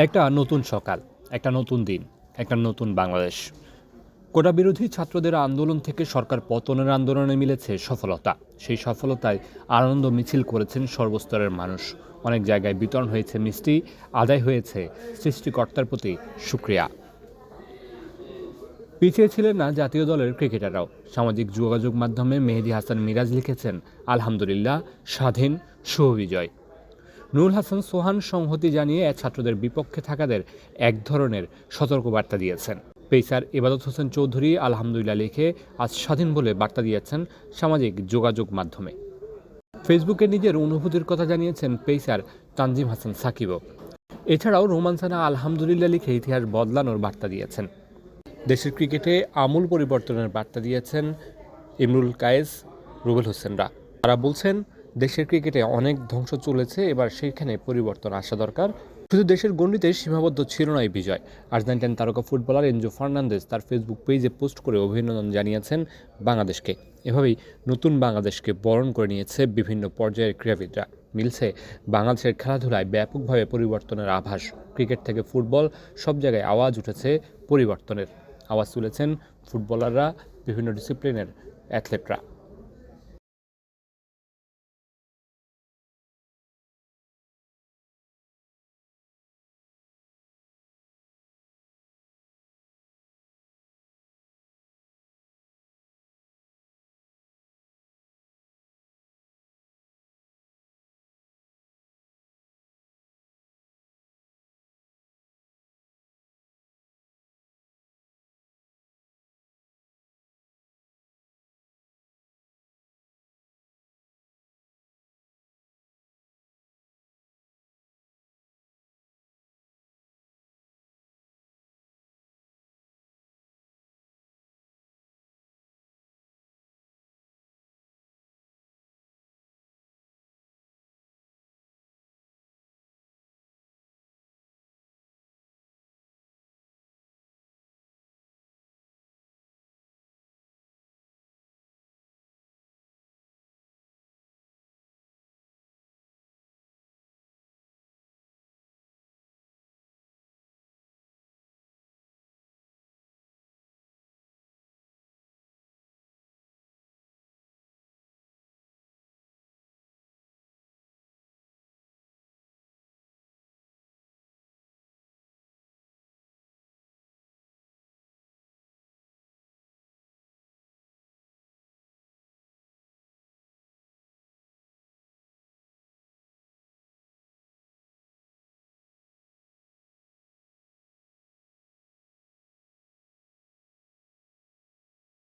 একটা নতুন সকাল, একটা নতুন দিন, একটা নতুন বাংলাদেশ। কোটা বিরোধী ছাত্রদের আন্দোলন থেকে সরকার পতনের আন্দোলনে মিলেছে সফলতা। সেই সফলতায় আনন্দ মিছিল করেছেন সর্বস্তরের মানুষ। অনেক জায়গায় বিতরণ হয়েছে মিষ্টি, আদায় হয়েছে সৃষ্টিকর্তার প্রতি শুক্রিয়া। পিছিয়ে ছিলেন না জাতীয় দলের ক্রিকেটাররাও। সামাজিক যোগাযোগ মাধ্যমে মেহেদী হাসান মিরাজ লিখেছেন, আলহামদুলিল্লাহ, স্বাধীন, শুভবিজয়। নুরুল হাসান সোহান সংহতি জানিয়ে ছাত্রদের বিপক্ষে থাকাদের এক ধরনের সতর্কবার্তা দিয়েছেন। পেসার ইবাদত হোসেন চৌধুরী আলহামদুলিল্লাহ লিখে আজ স্বাধীন বলে বার্তা দিয়েছেন সামাজিক যোগাযোগ মাধ্যমে। ফেসবুকে নিজের অনুভূতির কথা জানিয়েছেন পেসার তানজিম হাসান সাকিবও। এছাড়াও রোমানসানা আলহামদুলিল্লাহ লিখে ইতিহাস বদলানোর বার্তা দিয়েছেন। দেশের ক্রিকেটে আমূল পরিবর্তনের বার্তা দিয়েছেন ইমরুল কায়েস, রুবেল হোসেনরা। তারা বলছেন, দেশের ক্রিকেটে অনেক ধ্বংস চলেছে, এবার সেখানে পরিবর্তন আসা দরকার। শুধু দেশের গণ্ডিতে সীমাবদ্ধ ছিল না এই বিজয়। আর্জেন্টাইন তারকা ফুটবলার এনজো ফার্নান্দেজ তার ফেসবুক পেজে পোস্ট করে অভিনন্দন জানিয়েছেন বাংলাদেশকে। এভাবেই নতুন বাংলাদেশকে বরণ করে নিয়েছে বিভিন্ন পর্যায়ের ক্রীড়াবিদরা। মিলছে বাংলাদেশের খেলাধুলায় ব্যাপকভাবে পরিবর্তনের আভাস। ক্রিকেট থেকে ফুটবল, সব জায়গায় আওয়াজ উঠেছে পরিবর্তনের। আওয়াজ তুলেছেন ফুটবলাররা, বিভিন্ন ডিসিপ্লিনের অ্যাথলেটরা।